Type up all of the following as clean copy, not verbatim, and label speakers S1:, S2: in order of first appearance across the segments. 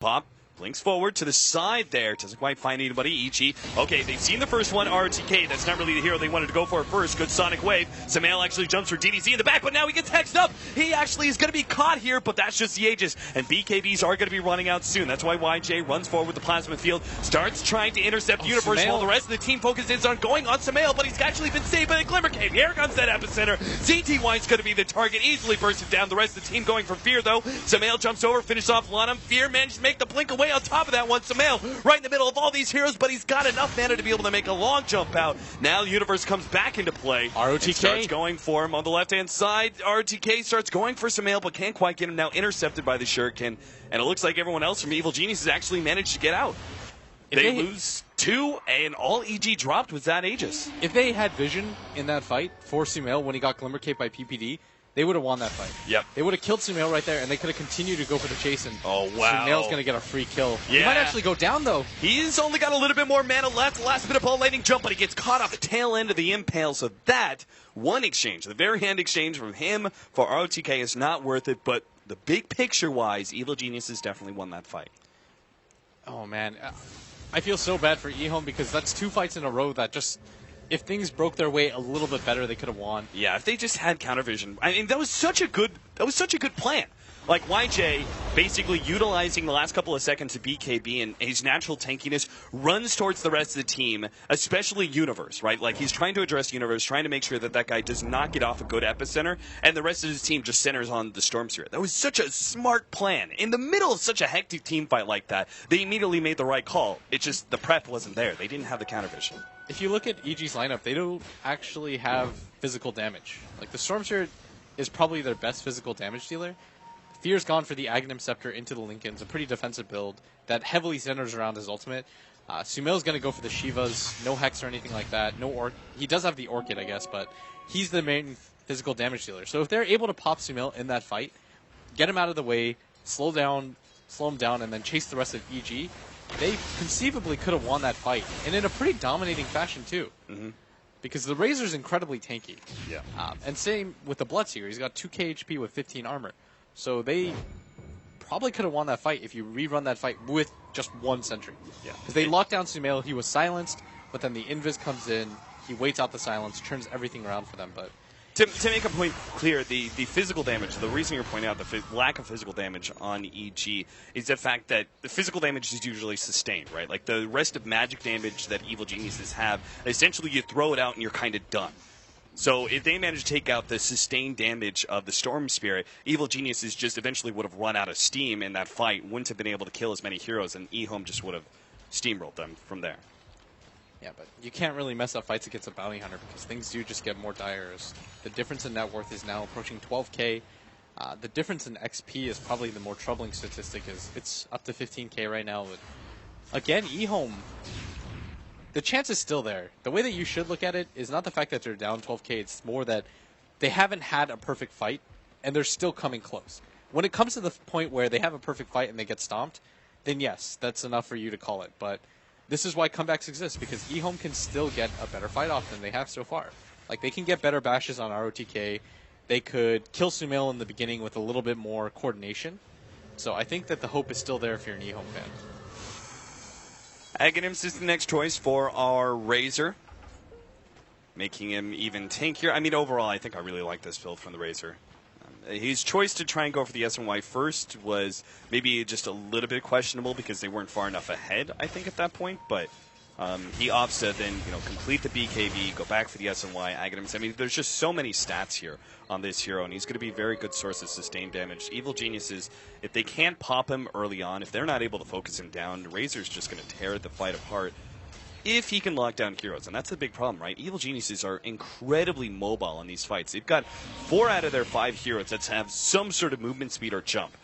S1: Pop blinks forward to the side there. Doesn't quite find anybody. EG. Okay, they've seen the first one. RTK. That's not really the hero they wanted to go for first. Good Sonic Wave. Samael actually jumps for DDZ in the back, but now he gets hexed up. He actually is going to be caught here, but that's just the Aegis. And BKBs are going to be running out soon. That's why YJ runs forward with the Plasma Field. Starts trying to intercept Universe while the rest of the team focuses on going on Samael, but he's actually been saved by the Glimmer Cave. Here comes that epicenter. ZTY is going to be the target. Easily bursted down. The rest of the team going for Fear, though. Samael jumps over, finishes off Lanham. Fear managed to make the blink away on top of that one. Samael right in the middle of all these heroes, but he's got enough mana to be able to make a long jump out. Now the Universe comes back into play.
S2: ROTK
S1: starts going for him on the left-hand side. RTK starts going for Samael, but can't quite get him. Now intercepted by the Shuriken, and it looks like everyone else from Evil Geniuses actually managed to get out. They lose 2, and all EG dropped was that Aegis.
S2: If they had vision in that fight for Sumail when he got Glimmer Cape by PPD, they would have won that fight.
S1: Yep.
S2: They would have killed Sumail right there, and they could have continued to go for the chase. And
S1: oh, wow.
S2: Sumail's going to get a free kill.
S1: Yeah.
S2: He might actually go down, though.
S1: He's only got a little bit more mana left. Last bit of ball lightning jump, but he gets caught off the tail end of the impale. So that one exchange, the very hand exchange from him for ROTK is not worth it. But the big picture-wise, Evil Geniuses definitely won that fight.
S2: Oh, man. I feel so bad for eHome because that's 2 fights in a row that just... If things broke their way a little bit better, they could have won.
S1: Yeah, if they just had countervision. I mean, that was such a good plan. Like YJ basically utilizing the last couple of seconds of BKB and his natural tankiness runs towards the rest of the team, especially Universe, right? Like he's trying to address Universe, trying to make sure that that guy does not get off a good epicenter, and the rest of his team just centers on the Storm Spirit. That was such a smart plan. In the middle of such a hectic team fight like that, they immediately made the right call. It's just the prep wasn't there. They didn't have the countervision.
S2: If you look at EG's lineup, they don't actually have physical damage. Like the Storm Spirit is probably their best physical damage dealer. Fear's gone for the Aghanim Scepter into the Lincolns, a pretty defensive build that heavily centers around his ultimate. Sumail's going to go for the Shivas, no Hex or anything like that. He does have the Orchid, I guess, but he's the main physical damage dealer. So if they're able to pop Sumail in that fight, get him out of the way, slow him down, and then chase the rest of EG, they conceivably could have won that fight, and in a pretty dominating fashion, too.
S1: Mm-hmm.
S2: Because the Razor's incredibly tanky.
S1: Yeah.
S2: And same with the Bloodseeker. He's got 2k HP with 15 armor. So they probably could have won that fight if you rerun that fight with just 1 sentry.
S1: Yeah.
S2: Because they locked down Sumail, he was silenced, but then the Invis comes in, he waits out the silence, turns everything around for them. But
S1: to make a point clear, the physical damage, the reason you're pointing out the lack of physical damage on EG is the fact that the physical damage is usually sustained, right? Like the rest of magic damage that Evil Geniuses have, essentially you throw it out and you're kind of done. So if they manage to take out the sustained damage of the Storm Spirit, Evil Geniuses just eventually would have run out of steam in that fight, wouldn't have been able to kill as many heroes, and eHome just would have steamrolled them from there.
S2: yeah, but you can't really mess up fights against a bounty hunter because things do just get more dire. The difference in net worth is now approaching 12k. The difference in XP is probably the more troubling statistic. It's up to 15k right now. But again, eHome, the chance is still there. The way that you should look at it is not the fact that they're down 12k. It's more that they haven't had a perfect fight, and they're still coming close. When it comes to the point where they have a perfect fight and they get stomped, then yes, that's enough for you to call it. But this is why comebacks exist, because eHome can still get a better fight off than they have so far. Like, they can get better bashes on ROTK. They could kill Sumail in the beginning with a little bit more coordination. So I think that the hope is still there if you're an eHome fan.
S1: Aghanims is the next choice for our Razor, making him even tankier. I mean, overall, I think I really like this build from the Razor. His choice to try and go for the SNY first was maybe just a little bit questionable because they weren't far enough ahead, I think, at that point. But he opts to then, complete the BKB, go back for the SNY, Aghanims. I mean, there's just so many stats here on this hero, and he's going to be a very good source of sustained damage. Evil Geniuses, if they can't pop him early on, if they're not able to focus him down, Razor's just going to tear the fight apart if he can lock down heroes. And that's the big problem, right? Evil Geniuses are incredibly mobile in these fights. They've got 4 out of their 5 heroes that have some sort of movement speed or jump.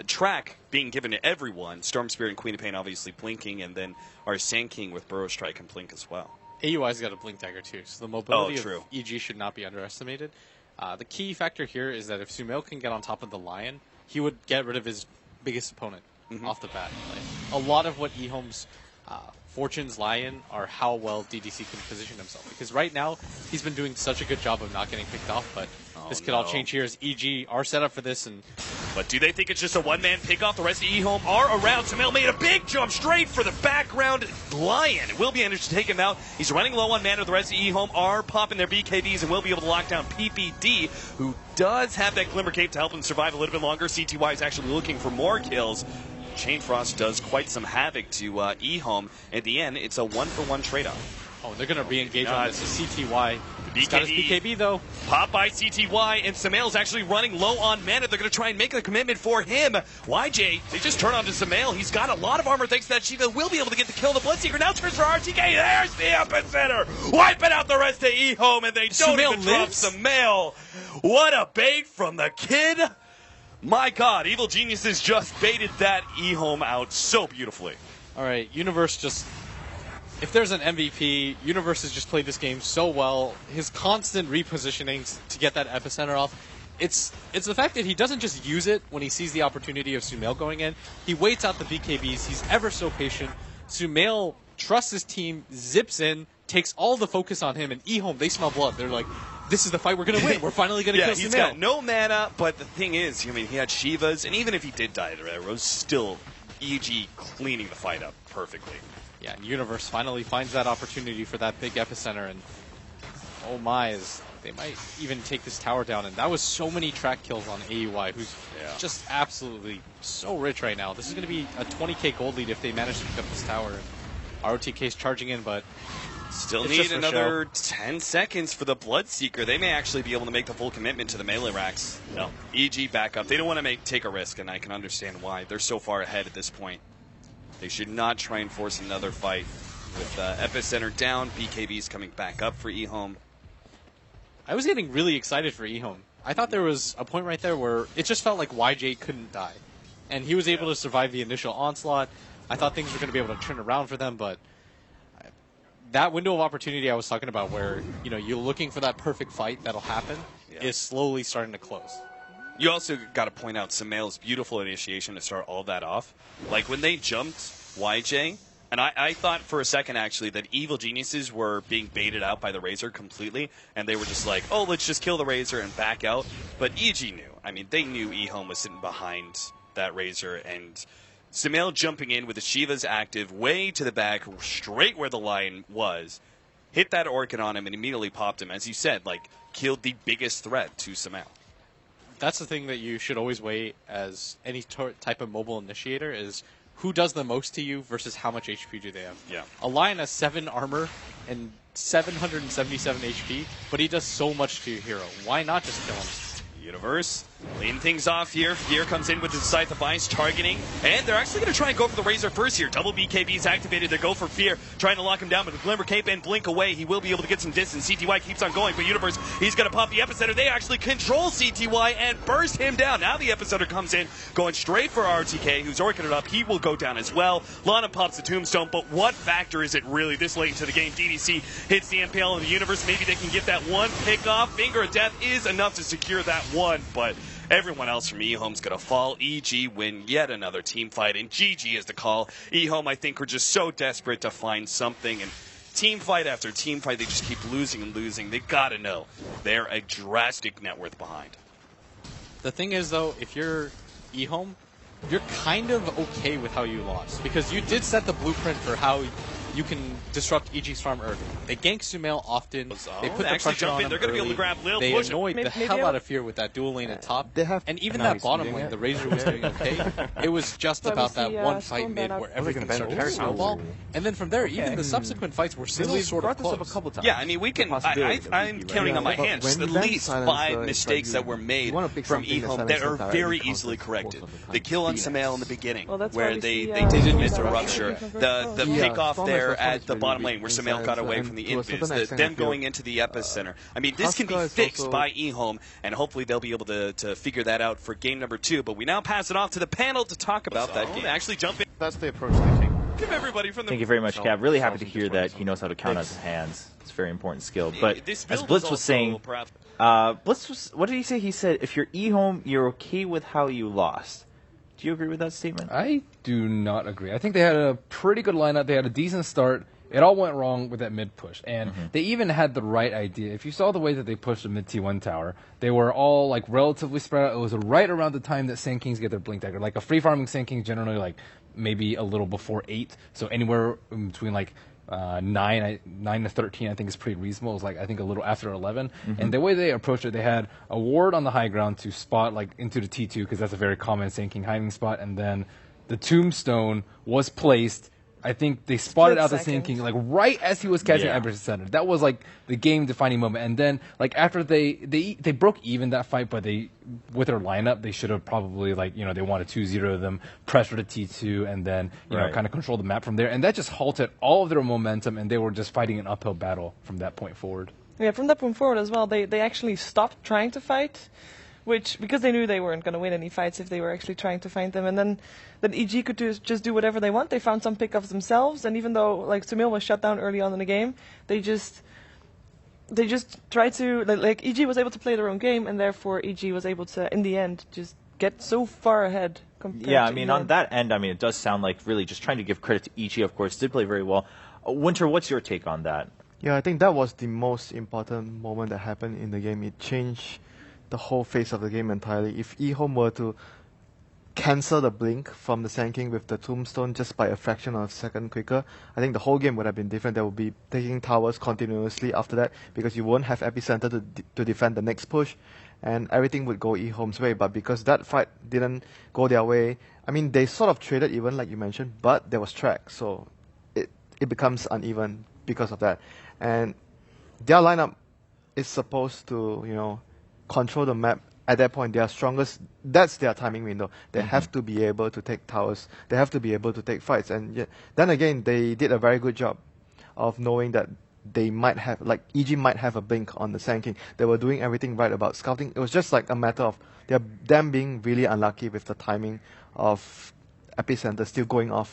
S1: Track being given to everyone, Storm Spirit and Queen of Pain obviously blinking, and then our Sand King with Burrow Strike and blink as well.
S2: AUI's got a blink dagger too, so the mobility of EG should not be underestimated. The key factor here is that if Sumail can get on top of the Lion, he would get rid of his biggest opponent off the bat. Like, a lot of what eHome's fortunes lie in are how well DDC can position himself. Because right now, he's been doing such a good job of not getting picked off, but this could all change here as EG are set up for this, and
S1: But do they think it's just a one-man pickoff? The rest of eHome are around. Sumail made a big jump straight for the background Lion. Will be managed to take him out. He's running low on mana. The rest of eHome are popping their BKBs and will be able to lock down PPD, who does have that Glimmer Cape to help him survive a little bit longer. CTY is actually looking for more kills. Chain Frost does quite some havoc to eHome. At the end, it's a one-for-one trade-off.
S2: Oh, they're going to re-engage on this. CTY. He's got his BKB, though.
S1: Pop by CTY, and Sumail's actually running low on mana. They're going to try and make a commitment for him. YJ, they just turn on to Sumail. He's got a lot of armor thanks to that Shiva. Will be able to get the kill. The Bloodseeker now turns for RTK. There's the epicenter. Wiping out the rest of eHome, and they don't even drop Sumail. What a bait from the kid. My God, Evil Geniuses just baited that eHome out so beautifully.
S2: All right, Universe just... If there's an MVP, Universe has just played this game so well. His constant repositionings to get that epicenter off. It's the fact that he doesn't just use it when he sees the opportunity of Sumail going in. He waits out the BKBs. He's ever so patient. Sumail trusts his team, zips in, takes all the focus on him, and eHome, they smell blood. They're like, this is the fight we're going to win. We're finally going to kill Sumail.
S1: He's got no mana, but the thing is, I mean, he had Shivas, and even if he did die to arrows, still EG cleaning the fight up perfectly.
S2: Yeah, and Universe finally finds that opportunity for that big epicenter, and oh my, they might even take this tower down. And that was so many track kills on AUI, who's just absolutely so rich right now. This is going to be a 20k gold lead if they manage to pick up this tower. And ROTK's charging in, but
S1: still need another 10 seconds for the Bloodseeker. They may actually be able to make the full commitment to the melee racks. No, EG back up. They don't want to take a risk, and I can understand why. They're so far ahead at this point. They should not try and force another fight with epicenter down. BKB's coming back up for eHome.
S2: I was getting really excited for eHome. I thought there was a point right there where it just felt like YJ couldn't die. And he was able to survive the initial onslaught. I thought things were going to be able to turn around for them, but that window of opportunity I was talking about where, you know, you're looking for that perfect fight that'll happen is slowly starting to close.
S1: You also got to point out Sumail's beautiful initiation to start all that off. Like when they jumped YJ, and I thought for a second actually that Evil Geniuses were being baited out by the Razor completely, and they were just like, oh, let's just kill the Razor and back out. But EG knew. I mean, they knew eHome was sitting behind that Razor, and Sumail jumping in with the Shivas active way to the back, straight where the Lion was, hit that Orchid on him and immediately popped him. As you said, like, killed the biggest threat to Sumail.
S2: That's the thing that you should always weigh as any type of mobile initiator is who does the most to you versus how much HP do they have.
S1: Yeah.
S2: A Lion has 7 armor and 777 HP, but he does so much to your hero. Why not just kill him?
S1: Universe leading things off here. Fear comes in with his Scythe of Ice targeting, and they're actually going to try and go for the Razor first here. Double BKBs activated. They go for Fear, trying to lock him down, but with Glimmer Cape and Blink away, he will be able to get some distance. CTY keeps on going, but Universe, he's going to pop the epicenter. They actually control CTY and burst him down. Now the epicenter comes in, going straight for RTK, who's orchid it up. He will go down as well. Lana pops the Tombstone, but what factor is it really this late into the game? DDC hits the MPL in the Universe. Maybe they can get that one pick off. Finger of Death is enough to secure that one, but everyone else from eHome's going to fall. EG win yet another team fight, and GG is the call. eHome, I think, were just so desperate to find something, and team fight after team fight, they just keep losing and losing. They got to know they're a drastic net worth behind.
S2: The thing is, though, if you're eHome, you're kind of okay with how you lost, because you did set the blueprint for how you can disrupt EG's farm early. They gank Sumail often. They put the pressure on him.
S1: They're going to be able to grab Lil.
S2: They annoyed the hell out of Fear with that dual lane at top. And even that bottom lane, the Razor was doing okay. It was just about that one fight mid where everything started to snowball. And then from there, even the subsequent fights were still sort of close.
S1: Yeah, I mean, we can. I'm counting on my hands at least 5 mistakes that were made from eHome that are very easily corrected. The kill on Sumail in the beginning, where they didn't miss a rupture. The pick off there at the bottom lane where Sumail got away from the invis, them going into the epicenter. I mean, this can be fixed by eHome, and hopefully they'll be able to figure that out for game number 2. But we now pass it off to the panel to talk about that game. Actually jump in.
S3: That's the approach they take.
S1: Give everybody from the
S4: Thank you very much, Cav. Really happy to hear that he knows how to count on his hands. It's a very important skill. But as Blitz was saying, what did he say? He said, if you're eHome, you're okay with how you lost. Do you agree with that statement?
S5: I do not agree. I think they had a pretty good lineup. They had a decent start.
S3: it all went wrong with that mid push. And they even had the right idea. If you saw the way that they pushed the mid T1 tower, they were all like relatively spread out. It was right around the time that Sand Kings get their Blink Dagger. Like a free farming Sand King generally like maybe a little before 8. So anywhere in between like 9 to 13, I think is pretty reasonable. It was like I think a little after 11. And the way they approached it, they had a ward on the high ground to spot like into the T2 because that's a very common Sand King hiding spot. And then the tombstone was placed. I think they spotted out the Sand King like right as he was catching Emperor's Center. That was like the game-defining moment. And then like after they broke even that fight, but they with their lineup they should have probably like they wanted 2-0 them, pressure the T2, and then you know kind of control the map from there. And that just halted all of their momentum, and they were just fighting an uphill battle from that point forward.
S5: Yeah, from that point forward as well, they actually stopped trying to fight. Because they knew they weren't going to win any fights if they were actually trying to find them. And then EG could just do whatever they want. They found some pickups themselves. And even though like Sumail was shut down early on in the game, they just tried to, like EG was able to play their own game. And therefore EG was able to, in the end, just get so far ahead.
S4: Yeah, I mean, on that end, I mean, it does sound like really just trying to give credit to EG, of course, did play very well. Winter, what's your take on that?
S6: Yeah, I think that was the most important moment that happened in the game. It changed the whole face of the game entirely. If eHome were to cancel the blink from the Sand King with the tombstone just by a fraction of a second quicker, I think the whole game would have been different. They would be taking towers continuously after that because you won't have epicenter to defend the next push, and everything would go eHome's way. But because that fight didn't go their way, I mean, they sort of traded even, like you mentioned, but there was track, so it becomes uneven because of that. And their lineup is supposed to, control the map at that point. They are strongest. That's their timing window. They have to be able to take towers. They have to be able to take fights. And then again, they did a very good job of knowing that they might have, like EG might have a blink on the Sand King. They were doing everything right about scouting. It was just like a matter of them being really unlucky with the timing of epicenter still going off